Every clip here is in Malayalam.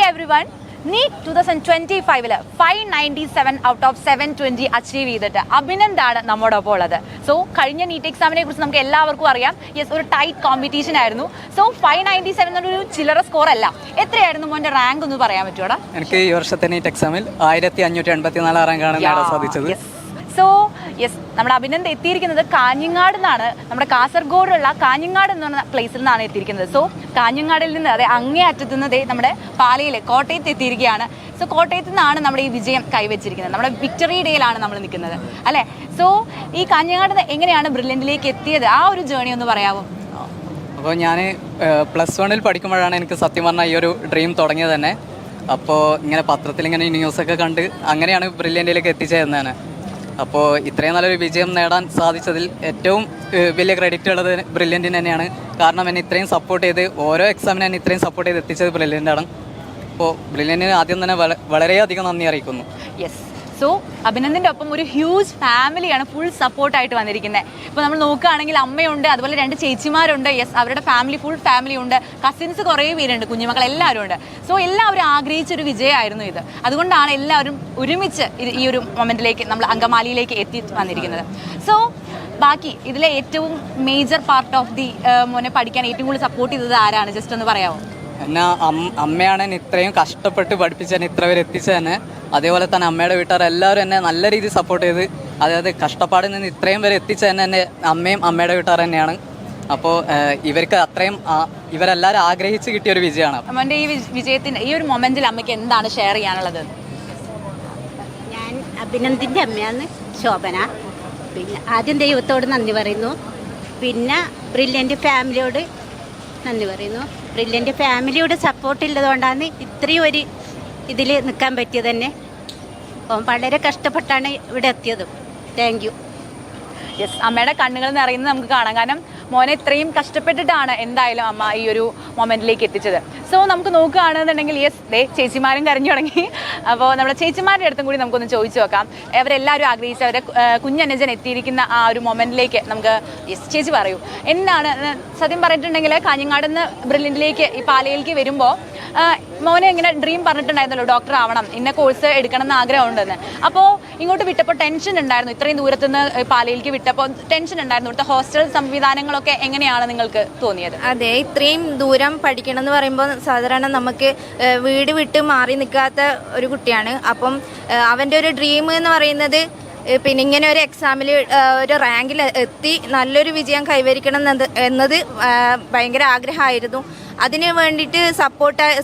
everyone. NEET 2025 597 out of 720 achieve ചെയ്തിട്ട് അഭിനന്ദാണ് നമ്മോടൊപ്പം ഉള്ളത്. സോ കഴിഞ്ഞ നീറ്റ് എക്സാമിനെ കുറിച്ച് നമുക്ക് എല്ലാവർക്കും അറിയാം. യെസ്, ഒരു ടൈറ്റ് കോമ്പറ്റീഷൻ ആയിരുന്നു. സോ 597 എന്നൊരു ചില്ലറ സ്കോർ അല്ല. എത്രയായിരുന്നു മോൻ്റെ റാങ്ക് ഒന്ന് പറയാൻ പറ്റുമോടാ? എനിക്ക് ഈ വർഷത്തെ നീറ്റ് എക്സാമിൽ 1584 റാങ്കാണ് നേടാൻ സാധിച്ചത്. സോ യെസ്, നമ്മുടെ അഭിനന്ദ് എത്തിയിരിക്കുന്നത് കാഞ്ഞങ്ങാട് നിന്നാണ്. നമ്മുടെ കാസർഗോഡുള്ള കാഞ്ഞങ്ങാട് എന്ന് പറഞ്ഞ പ്ലേസിൽ നിന്നാണ് എത്തിയിരിക്കുന്നത്. സോ കാഞ്ഞങ്ങാടിൽ നിന്ന് അതെ അങ്ങേ അറ്റത്തു നിന്ന് നമ്മുടെ പാലയിലെ കോട്ടയത്ത് എത്തിയിരിക്കുകയാണ്. സോ കോട്ടയത്ത് നിന്നാണ് നമ്മുടെ ഈ വിജയം കൈവച്ചിരിക്കുന്നത്. നമ്മുടെ വിക്ടറി ഡേയിലാണ് നമ്മൾ നിൽക്കുന്നത് അല്ലേ? സോ ഈ കാഞ്ഞങ്ങാട് എങ്ങനെയാണ് ബ്രില്യൻറ്റിലേക്ക് എത്തിയത്? ആ ഒരു ജേണി ഒന്ന് പറയാമോ? അപ്പോൾ ഞാൻ +1 പഠിക്കുമ്പോഴാണ് എനിക്ക് സത്യം പറഞ്ഞാൽ ഈ ഒരു ഡ്രീം തുടങ്ങിയത് തന്നെ. അപ്പോൾ ഇങ്ങനെ പത്രത്തിൽ ഇങ്ങനെ ന്യൂസൊക്കെ കണ്ട് അങ്ങനെയാണ് ബ്രില്യൻറ്റിലേക്ക് എത്തിച്ചേരുന്നതാണ്. അപ്പോൾ ഇത്രയും നല്ലൊരു വിജയം നേടാൻ സാധിച്ചതിൽ ഏറ്റവും വലിയ ക്രെഡിറ്റ് ഉള്ളത് ബ്രില്യൻറ്റിന് തന്നെയാണ്. കാരണം എന്നെ ഇത്രയും സപ്പോർട്ട് ചെയ്ത് ഓരോ എക്സാമിനും എന്നെ ഇത്രയും സപ്പോർട്ട് ചെയ്ത് എത്തിച്ചത് ബ്രില്യൻ്റാണ്. അപ്പോൾ ബ്രില്യൻറ്റിന് ആദ്യം തന്നെ വളരെയധികം നന്ദി അറിയിക്കുന്നു. യെസ്, സോ അഭിനന്ദിൻ്റെ ഒപ്പം ഒരു ഹ്യൂജ് ഫാമിലിയാണ് ഫുൾ സപ്പോർട്ടായിട്ട് വന്നിരിക്കുന്നത്. ഇപ്പോൾ നമ്മൾ നോക്കുകയാണെങ്കിൽ അമ്മയുണ്ട്, അതുപോലെ 2 ചേച്ചിമാരുണ്ട്. യെസ്, അവരുടെ ഫുൾ ഫാമിലി ഉണ്ട്. കസിൻസ് കുറേ പേരുണ്ട്, കുഞ്ഞുമക്കൾ എല്ലാവരും ഉണ്ട്. സോ എല്ലാവരും ആഗ്രഹിച്ചൊരു വിജയമായിരുന്നു ഇത്. അതുകൊണ്ടാണ് എല്ലാവരും ഒരുമിച്ച് ഈ ഒരു മൊമെൻറ്റിലേക്ക് നമ്മൾ അങ്കമാലിയിലേക്ക് എത്തി വന്നിരിക്കുന്നത്. സോ ബാക്കി ഇതിലെ ഏറ്റവും മേജർ പാർട്ട് ഓഫ് ദി മോനെ പഠിക്കാൻ ഏറ്റവും കൂടുതൽ സപ്പോർട്ട് ചെയ്തത് ആരാണ്? ജസ്റ്റ് ഒന്ന് പറയാമോ? എന്നെ അമ്മയാണ് എന്നെ ഇത്രയും കഷ്ടപ്പെട്ട് പഠിപ്പിച്ച് എന്നെ ഇത്ര വരെ എത്തിച്ചത് തന്നെ. അതേപോലെ തന്നെ അമ്മയുടെ വീട്ടുകാർ എല്ലാവരും എന്നെ നല്ല രീതിയിൽ സപ്പോർട്ട് ചെയ്ത്, അതായത് കഷ്ടപ്പാടിൽ നിന്ന് ഇത്രയും വരെ എത്തിച്ച തന്നെ എൻ്റെ അമ്മയും അമ്മയുടെ വീട്ടുകാർ തന്നെയാണ്. അപ്പോൾ ഇവർക്ക് അത്രയും ഇവരെല്ലാവരും ആഗ്രഹിച്ച് കിട്ടിയ ഒരു വിജയമാണ്. അമ്മൻ്റെ ഈ വിജയത്തിൻ്റെ ഈ ഒരു മൊമെൻറ്റിൽ അമ്മയ്ക്ക് എന്താണ് ഷെയർ ചെയ്യാനുള്ളത്? ഞാൻ അഭിനന്ദിൻ്റെ അമ്മയാണ് ശോഭന. പിന്നെ ആദ്യം ദൈവത്തോട് നന്ദി പറയുന്നു, പിന്നെ ബ്രില്യൻ്റ് ഫാമിലിയോട് നന്ദി പറയുന്നു. ബ്രില്യൻ്റ് ഫാമിലിയുടെ സപ്പോർട്ടുള്ളതുകൊണ്ടാണ് ഇത്രയും ഒരു ഇതിൽ നിൽക്കാൻ പറ്റിയത് തന്നെ. അപ്പം വളരെ കഷ്ടപ്പെട്ടാണ് ഇവിടെ എത്തിയത്. Thank you. യെസ്, അമ്മയുടെ കണ്ണുകൾ നിറയുന്നത് നമുക്ക് കാണാം. കാരണം മോനെ ഇത്രയും കഷ്ടപ്പെട്ടിട്ടാണ് എന്തായാലും അമ്മ ഈ ഒരു മൊമെൻറ്റിലേക്ക് എത്തിച്ചത്. സോ നമുക്ക് നോക്കുകയാണെന്നുണ്ടെങ്കിൽ യെസ്, ചേച്ചിമാരും കരഞ്ഞു തുടങ്ങി. അപ്പോൾ നമ്മുടെ ചേച്ചിമാരുടെ അടുത്തും കൂടി നമുക്കൊന്ന് ചോദിച്ചു നോക്കാം. അവരെല്ലാവരും ആഗ്രഹിച്ച് അവരെ കുഞ്ഞനുജൻ എത്തിയിരിക്കുന്ന ആ ഒരു മൊമെൻറ്റിലേക്ക് നമുക്ക് യെസ് ചേച്ചി പറയൂ, എന്താണ് സത്യം പറഞ്ഞിട്ടുണ്ടെങ്കിൽ കാഞ്ഞങ്ങാട് നിന്ന് ബ്രില്യൻറ്റിലേക്ക് ഈ പാലയിലേക്ക് വരുമ്പോൾ മോനെ ഇങ്ങനെ ഡ്രീം പറഞ്ഞിട്ടുണ്ടായിരുന്നല്ലോ, ഡോക്ടർ ആവണം, ഇന്ന കോഴ്സ് എടുക്കണം എന്ന് ആഗ്രഹമുണ്ടെന്ന്. അപ്പോൾ ഇങ്ങോട്ട് വിട്ടപ്പോൾ ടെൻഷൻ ഉണ്ടായിരുന്നു. ഇത്രയും ദൂരത്തുനിന്ന് പാലയിലേക്ക് വിട്ടപ്പോൾ ടെൻഷൻ ഉണ്ടായിരുന്നു. ഇവിടുത്തെ ഹോസ്റ്റൽ സംവിധാനങ്ങളൊക്കെ എങ്ങനെയാണ് നിങ്ങൾക്ക് തോന്നിയത്? അതെ, ഇത്രയും ദൂരം പഠിക്കണം എന്ന് പറയുമ്പോൾ സാധാരണ നമുക്ക് വീട് വിട്ട് മാറി നിൽക്കാത്ത ഒരു കുട്ടിയാണ്. അപ്പം അവൻ്റെ ഒരു ഡ്രീം എന്ന് പറയുന്നത് പിന്നെ ഇങ്ങനെ ഒരു എക്സാമിൽ ഒരു റാങ്കിൽ എത്തി നല്ലൊരു വിജയം കൈവരിക്കണം എന്നത് ഭയങ്കര ആഗ്രഹമായിരുന്നു. അതിന് വേണ്ടിയിട്ട്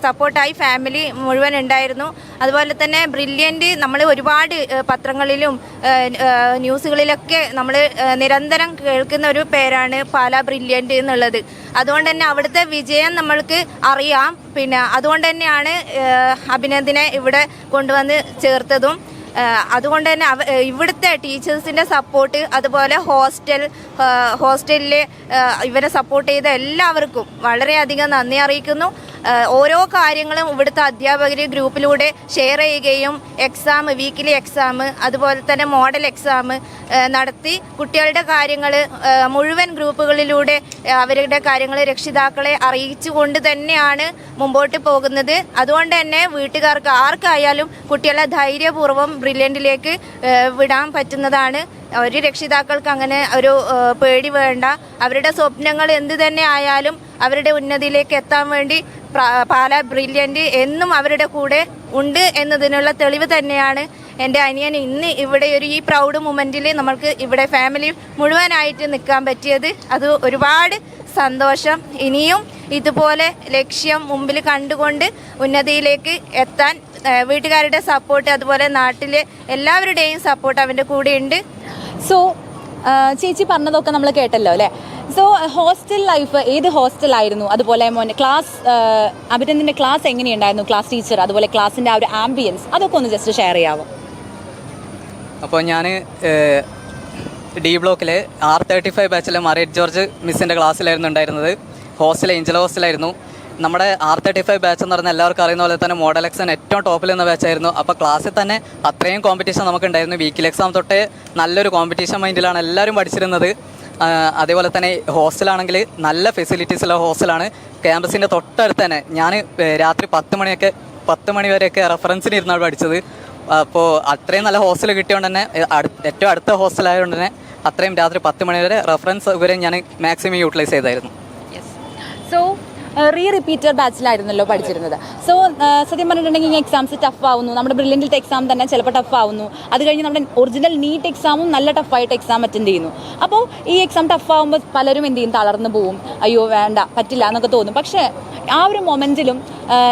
സപ്പോർട്ടായി ഫാമിലി മുഴുവൻ ഉണ്ടായിരുന്നു. അതുപോലെ തന്നെ ബ്രില്യൻ്റ് നമ്മൾ ഒരുപാട് പത്രങ്ങളിലും ന്യൂസുകളിലൊക്കെ നമ്മൾ നിരന്തരം കേൾക്കുന്ന ഒരു പേരാണ് പാലാ ബ്രില്യൻ്റ് എന്നുള്ളത്. അതുകൊണ്ട് തന്നെ അവിടുത്തെ വിജയം നമ്മൾക്ക് അറിയാം. പിന്നെ അതുകൊണ്ട് തന്നെയാണ് അഭിനന്ദിനെ ഇവിടെ കൊണ്ടുവന്ന് ചേർത്തതും. അതുകൊണ്ട് തന്നെ ഇവിടുത്തെ ടീച്ചേഴ്സിൻ്റെ സപ്പോർട്ട്, അതുപോലെ ഹോസ്റ്റലിൽ ഇവരെ സപ്പോർട്ട് ചെയ്ത എല്ലാവർക്കും വളരെയധികം നന്ദി അറിയിക്കുന്നു. ഓരോ കാര്യങ്ങളും ഇവിടുത്തെ അധ്യാപകർ ഗ്രൂപ്പിലൂടെ ഷെയർ ചെയ്യുകയും വീക്കിലി എക്സാം അതുപോലെ തന്നെ മോഡൽ എക്സാം നടത്തി കുട്ടികളുടെ കാര്യങ്ങൾ മുഴുവൻ ഗ്രൂപ്പുകളിലൂടെ അവരുടെ കാര്യങ്ങൾ രക്ഷിതാക്കളെ അറിയിച്ചുകൊണ്ട് തന്നെയാണ് മുമ്പോട്ട് പോകുന്നത്. അതുകൊണ്ട് തന്നെ വീട്ടുകാർക്ക് ആർക്കായാലും കുട്ടികളെ ധൈര്യപൂർവ്വം ബ്രില്യൻറ്റിലേക്ക് വിടാൻ പറ്റുന്നതാണ്. ഒരു രക്ഷിതാക്കൾക്ക് അങ്ങനെ ഒരു പേടി വേണ്ട. അവരുടെ സ്വപ്നങ്ങൾ എന്ത് തന്നെ ആയാലും അവരുടെ ഉന്നതിയിലേക്ക് എത്താൻ വേണ്ടി പാലാ ബ്രില്യൻ്റ് എന്നും അവരുടെ കൂടെ ഉണ്ട് എന്നതിനുള്ള തെളിവ് തന്നെയാണ് എൻ്റെ അനിയൻ ഇന്ന് ഇവിടെ ഈ പ്രൗഡ് മൊമെൻറ്റിൽ നമ്മൾക്ക് ഇവിടെ ഫാമിലി മുഴുവനായിട്ട് നിൽക്കാൻ പറ്റിയത്. അത് ഒരുപാട് സന്തോഷം. ഇനിയും ഇതുപോലെ ലക്ഷ്യം മുമ്പിൽ കണ്ടുകൊണ്ട് ഉന്നതിയിലേക്ക് എത്താൻ വീട്ടുകാരുടെ സപ്പോർട്ട്, അതുപോലെ നാട്ടിലെ എല്ലാവരുടെയും സപ്പോർട്ട് അവൻ്റെ കൂടെ ഉണ്ട്. സോ ചേച്ചി പറഞ്ഞതൊക്കെ നമ്മൾ കേട്ടല്ലോ അല്ലേ? സോ ഹോസ്റ്റൽ ലൈഫ് ഏത് ഹോസ്റ്റലായിരുന്നു? അതുപോലെ മോനെ ക്ലാസ് അഭിനന്ദിൻ്റെ ക്ലാസ് എങ്ങനെയുണ്ടായിരുന്നു? ക്ലാസ് ടീച്ചർ, അതുപോലെ ക്ലാസ്സിൻ്റെ ആ ഒരു ആംബിയൻസ്, അതൊക്കെ ഒന്ന് ജസ്റ്റ് ഷെയർ ചെയ്യാമോ? അപ്പോൾ ഞാൻ D ബ്ലോക്കിൽ R35 ബാച്ചിലെ മറിയറ്റ് ജോർജ് മിസ്സിൻ്റെ ക്ലാസ്സിലായിരുന്നു ഉണ്ടായിരുന്നത്. ഏഞ്ചൽ ഹോസ്റ്റലായിരുന്നു. നമ്മുടെ R35 ബാച്ച് എന്ന് പറഞ്ഞാൽ എല്ലാവർക്കും അറിയുന്ന പോലെ തന്നെ മോഡൽ എക്സാം ഏറ്റവും ടോപ്പിൽ നിന്ന ബാച്ചായിരുന്നു. അപ്പോൾ ക്ലാസ്സിൽ തന്നെ അത്രയും കോമ്പറ്റീഷൻ നമുക്കുണ്ടായിരുന്നു. വീക്കിലി എക്സാം തൊട്ടേ നല്ലൊരു കോമ്പറ്റീഷൻ മൈൻഡിലാണ് എല്ലാവരും പഠിച്ചിരുന്നത്. അതേപോലെ തന്നെ ഹോസ്റ്റലാണെങ്കിൽ നല്ല ഫെസിലിറ്റീസുള്ള ഹോസ്റ്റലാണ്. ക്യാമ്പസിൻ്റെ തൊട്ടടുത്ത് തന്നെ ഞാൻ രാത്രി 10 മണിയൊക്കെ 10 മണി വരെയൊക്കെ റെഫറൻസിന് ഇരുന്നാണ് പഠിച്ചത്. അപ്പോൾ അത്രയും നല്ല ഹോസ്റ്റൽ കിട്ടിയതുകൊണ്ട് തന്നെ ഏറ്റവും അടുത്ത ഹോസ്റ്റലായതുകൊണ്ട് തന്നെ അത്രയും രാത്രി 10 മണി വരെ റെഫറൻസ് സൗകര്യം ഞാൻ മാക്സിമം യൂട്ടിലൈസ് ചെയ്തായിരുന്നു. സോ റിപ്പീറ്റഡ് ബാച്ചിലായിരുന്നല്ലോ പഠിച്ചിരുന്നത്. സോ സത്യം പറഞ്ഞിട്ടുണ്ടെങ്കിൽ ഈ എക്സാംസ് ടഫ് ആവുന്നു. നമ്മുടെ ബ്രില്യൻറ്റിലത്തെ എക്സാം തന്നെ ചിലപ്പോൾ ടഫ് ആവുന്നു. അത് കഴിഞ്ഞ് നമ്മുടെ ഒറിജിനൽ നീറ്റ് എക്സാമും നല്ല ടഫായിട്ട് എക്സാം അറ്റൻഡ് ചെയ്യുന്നു. അപ്പോൾ ഈ എക്സാം ടഫ് ആകുമ്പോൾ പലരും എന്ത് ചെയ്യും, തളർന്നു പോവും, അയ്യോ വേണ്ട പറ്റില്ല എന്നൊക്കെ തോന്നും. പക്ഷേ ആ ഒരു മൊമെൻറ്റിലും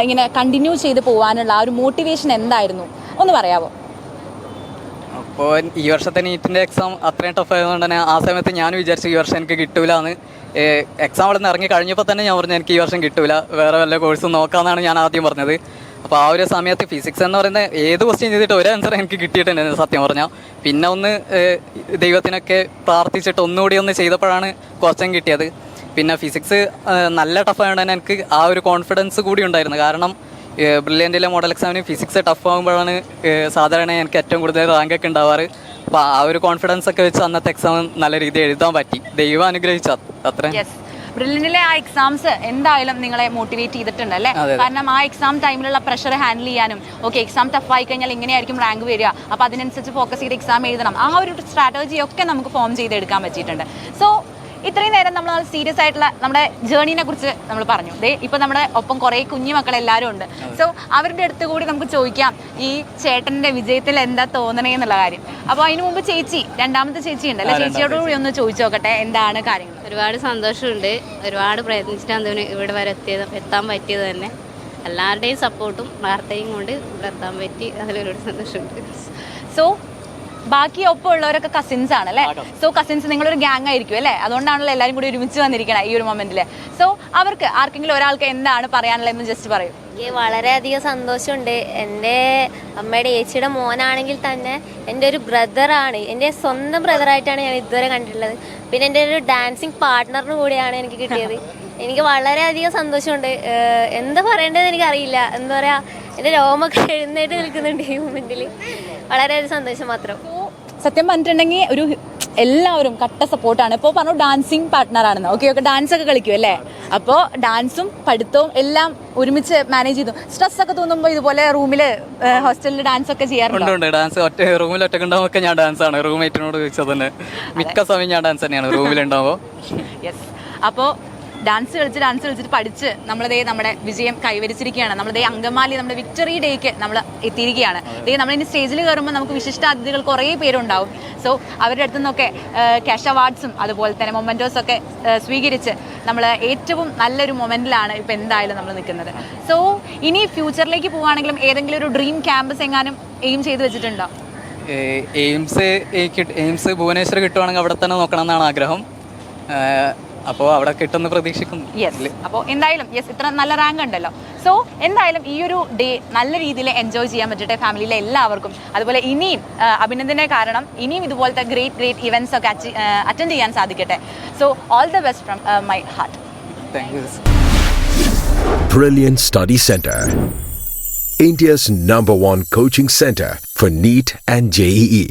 ഇങ്ങനെ കണ്ടിന്യൂ ചെയ്ത് പോകാനുള്ള ആ ഒരു മോട്ടിവേഷൻ എന്തായിരുന്നു ഒന്ന് പറയാമോ? അപ്പോൾ ഈ വർഷത്തെ നീറ്റിൻ്റെ എക്സാം അത്രയും ടഫ് ആയതുകൊണ്ട് തന്നെ ആ സമയത്ത് ഞാൻ വിചാരിച്ചു ഈ വർഷം എനിക്ക് കിട്ടൂല എന്ന്. എക്സാം അവിടെ നിന്ന് ഇറങ്ങി കഴിഞ്ഞപ്പോൾ തന്നെ ഞാൻ പറഞ്ഞു എനിക്ക് ഈ വർഷം കിട്ടൂല, വേറെ വല്ല കോഴ്സും നോക്കാമെന്നാണ് ഞാൻ ആദ്യം പറഞ്ഞത്. അപ്പോൾ ആ ഒരു സമയത്ത് ഫിസിക്സ് എന്ന് പറയുന്നത് ഏത് ക്വസ്റ്റ്യൻ ചെയ്തിട്ട് ഒരു ആൻസർ എനിക്ക് കിട്ടിയിട്ടുണ്ടായിരുന്നു സത്യം പറഞ്ഞാൽ. പിന്നെ ഒന്ന് ദൈവത്തിനൊക്കെ പ്രാർത്ഥിച്ചിട്ട് ഒന്നുകൂടി ഒന്ന് ചെയ്തപ്പോഴാണ് ക്വസ്റ്റ്യൻ കിട്ടിയത്. പിന്നെ ഫിസിക്സ് നല്ല ടഫായതുകൊണ്ട് തന്നെ എനിക്ക് ആ ഒരു കോൺഫിഡൻസ് കൂടി ഉണ്ടായിരുന്നു. കാരണം ബ്രില്യൻറ്റിലെ മോഡൽ എക്സാമിന് ഫിസിക്സ് ടഫ് ആകുമ്പോഴാണ് സാധാരണ എനിക്ക് ഏറ്റവും കൂടുതൽ റാങ്കൊക്കെ ഉണ്ടാവാറ്. അപ്പോൾ ആ ഒരു കോൺഫിഡൻസ് ഒക്കെ വെച്ച് അന്നത്തെ എക്സാം നല്ല രീതിയിൽ എഴുതാൻ പറ്റി. ദൈവം അനുഗ്രഹിച്ചു അത്ര. ബ്രില്യൻറ്റിലെ ആ എക്സാംസ് എന്തായാലും നിങ്ങളെ മോട്ടിവേറ്റ് ചെയ്തിട്ടുണ്ട് അല്ലേ? കാരണം ആ എക്സാം ടൈമിലുള്ള പ്രഷർ ഹാൻഡിൽ ചെയ്യാനും ഓക്കെ എക്സാം ടഫ് ആയി കഴിഞ്ഞാൽ ഇങ്ങനെയായിരിക്കും റാങ്ക് വരിക, അപ്പോൾ അതിനനുസരിച്ച് ഫോക്കസ് ചെയ്ത് എക്സാം എഴുതണം, ആ ഒരു സ്ട്രാറ്റജി ഒക്കെ നമുക്ക് ഫോം ചെയ്തെടുക്കാൻ പറ്റിയിട്ടുണ്ട്. സോ ഇത്രയും നേരം നമ്മൾ സീരിയസ് ആയിട്ടുള്ള നമ്മുടെ ജേർണീനെ കുറിച്ച് നമ്മൾ പറഞ്ഞു. ഇപ്പം നമ്മുടെ ഒപ്പം കുറേ കുഞ്ഞു മക്കളെല്ലാവരും ഉണ്ട്. സോ അവരുടെ അടുത്ത് കൂടി നമുക്ക് ചോദിക്കാം ഈ ചേട്ടൻ്റെ വിജയത്തിൽ എന്താ തോന്നണേ എന്നുള്ള കാര്യം. അപ്പോൾ അതിന് മുമ്പ് രണ്ടാമത്തെ ചേച്ചി ഉണ്ട് അല്ലേ, ചേച്ചിയോട് കൂടി ഒന്ന് ചോദിച്ചു നോക്കട്ടെ എന്താണ് കാര്യങ്ങൾ. ഒരുപാട് സന്തോഷമുണ്ട്. ഒരുപാട് പ്രയത്നിച്ചിട്ടാണ് ഇവിടെ വരെ എത്താൻ പറ്റിയത് തന്നെ. എല്ലാവരുടെയും സപ്പോർട്ടും വാർത്തയും കൊണ്ട് ഇവിടെ എത്താൻ പറ്റി, അതിലൊരുപാട് സന്തോഷമുണ്ട്. സോ ബാക്കി ഒപ്പം ഉള്ളവരൊക്കെ കസിൻസ് ആണ് അല്ലേ? സോ കസിൻസ് നിങ്ങളൊരു ഗ്യാങ് ആയിരിക്കും അല്ലേ? അതുകൊണ്ടാണല്ലോ എല്ലാവരും കൂടി ഒരുമിച്ച് വന്നിരിക്കണം ഈ ഒരു മൊമെന്റിൽ. സോ അവർക്ക് ആർക്കെങ്കിലും ഒരാൾക്ക് എന്താണ് പറയാനുള്ളതെന്ന് ജസ്റ്റ് പറയൂ. എനിക്ക് വളരെയധികം സന്തോഷമുണ്ട്. എൻ്റെ അമ്മയുടെ ഏച്ചിയുടെ മോനാണെങ്കിൽ തന്നെ എൻ്റെ ഒരു ബ്രദറാണ്, എൻ്റെ സ്വന്തം ബ്രദറായിട്ടാണ് ഞാൻ ഇതുവരെ കണ്ടിട്ടുള്ളത്. പിന്നെ എൻ്റെ ഒരു ഡാൻസിങ് പാർട്ട്ണറിന് കൂടിയാണ് എനിക്ക് കിട്ടിയത്. എനിക്ക് വളരെയധികം സന്തോഷമുണ്ട്. എന്താ പറയേണ്ടതെന്ന് എനിക്കറിയില്ല. എന്താ പറയുക, എൻ്റെ രോമൊക്കെ എഴുന്നേറ്റ് നിൽക്കുന്നുണ്ട് ഈ മൊമെൻറ്റിൽ. വളരെയധികം സന്തോഷം മാത്രം. സത്യം പറഞ്ഞിട്ടുണ്ടെങ്കിൽ ഒരു എല്ലാവരും കട്ട സപ്പോർട്ടാണ്. ഇപ്പോൾ പറഞ്ഞു ഡാൻസിങ് പാർട്ട്ണറാണെന്ന്. ഓക്കെ ഡാൻസ് ഒക്കെ കളിക്കും അല്ലേ? അപ്പോൾ ഡാൻസും പഠിത്തവും എല്ലാം ഒരുമിച്ച് മാനേജ് ചെയ്തു. സ്ട്രെസ് ഒക്കെ തോന്നുമ്പോൾ ഇതുപോലെ റൂമിൽ ഹോസ്റ്റലിൽ ഡാൻസ് ഒക്കെ ചെയ്യാറുണ്ട്. ഡാൻസ് റൂമിൽ ഒറ്റക്കുണ്ടാവുമ്പോൾ ഞാൻ ഡാൻസ് ആണ് റൂംമേറ്റിനോട് ചോദിച്ചത് തന്നെ. മിക്ക സമയം ഞാൻ ഡാൻസ് തന്നെയാണ് റൂമിലുണ്ടാവുമ്പോൾ. യെസ്, അപ്പോൾ ഡാൻസ് കളിച്ചിട്ട് പഠിച്ച് നമ്മുടെ വിജയം കൈവരിച്ചിരിക്കുകയാണ്. അങ്കമാലി നമ്മുടെ വിക്ടറി ഡേക്ക് നമ്മൾ എത്തിയിരിക്കുകയാണ്. നമ്മളിനി സ്റ്റേജിൽ കയറുമ്പോൾ നമുക്ക് വിശിഷ്ട അതിഥികൾ കുറേ പേരുണ്ടാവും. സോ അവരുടെ അടുത്തു നിന്നൊക്കെ ക്യാഷ് അവാർഡ്സും അതുപോലെ തന്നെ മൊമെൻറ്റോസൊക്കെ സ്വീകരിച്ച് നമ്മൾ ഏറ്റവും നല്ലൊരു മൊമെൻറ്റിലാണ് ഇപ്പോൾ എന്തായാലും നമ്മൾ നിൽക്കുന്നത്. സോ ഇനി ഫ്യൂച്ചറിലേക്ക് പോവുകയാണെങ്കിലും ഏതെങ്കിലും ഒരു ഡ്രീം ക്യാമ്പസ് എങ്ങാനും എയിം ചെയ്ത് വെച്ചിട്ടുണ്ടോ? എയിംസ് ഭുവനേശ്വർ കിട്ടുവാണെങ്കിൽ അവിടെ തന്നെ നോക്കണം എന്നാണ് ആഗ്രഹം. അപ്പോൾ അവിടെ കിട്ടുമെന്ന് പ്രതീക്ഷിക്കുന്നു. യെസ്, അപ്പോൾ എന്തായാലും ഇത്ര നല്ല റാങ്ക് ഉണ്ടല്ലോ. സോ എന്തായാലും ഈ ഒരു ഡേ നല്ല രീതിയിൽ എൻജോയ് ചെയ്യാൻ പറ്റട്ടെ ഫാമിലിയിലെ എല്ലാവർക്കും. അതുപോലെ ഇനിയും അഭിനന്ദനെ കാരണം ഇനിയും ഇതുപോലത്തെ ഗ്രേറ്റ് ഇവൻറ്റ്സ് ഒക്കെ അറ്റൻഡ് ചെയ്യാൻ സാധിക്കട്ടെ. So all the best from my heart. Thank you. Brilliant Study Center, India's #1 coaching center for NEET and JEE.